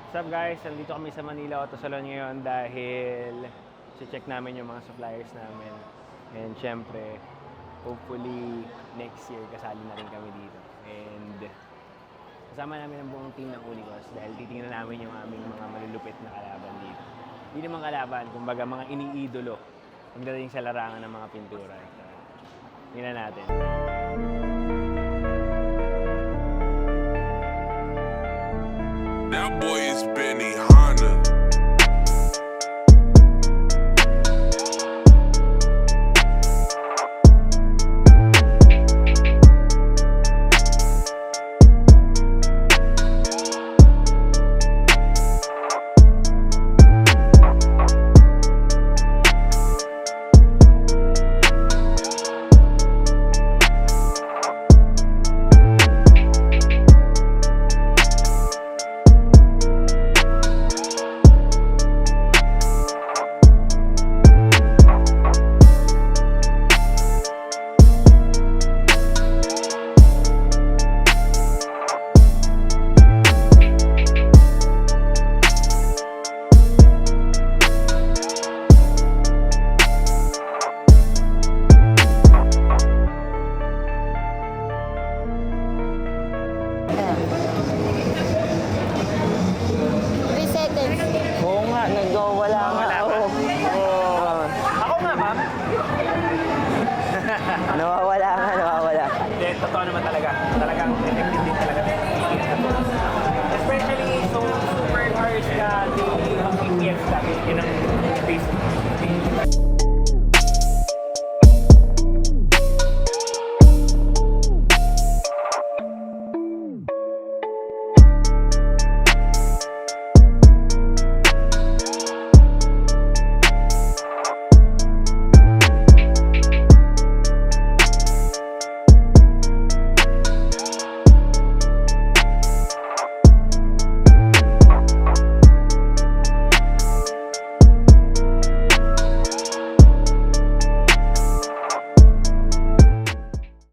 What's up guys? Nandito kami sa Manila Auto Salon ngayon dahil check namin yung mga suppliers namin. And syempre, hopefully next year kasali na rin kami dito. And kasama namin ang buong team ng Unicos dahil titingnan namin yung aming mga malulupit na kalaban dito. Hindi naman kalaban, kumbaga mga iniidolo pagdating sa larangan ng mga pintura. Tingnan natin. That boy is Benny Hanna. Oo nga, nagwawala nga ako. Ako nga, ma'am. Nawawala nga, nawawala. Hindi, totoo naman talaga. Talagang effective din talaga. Especially, so super harsh ka, di mag-EPS ka, yun ang face.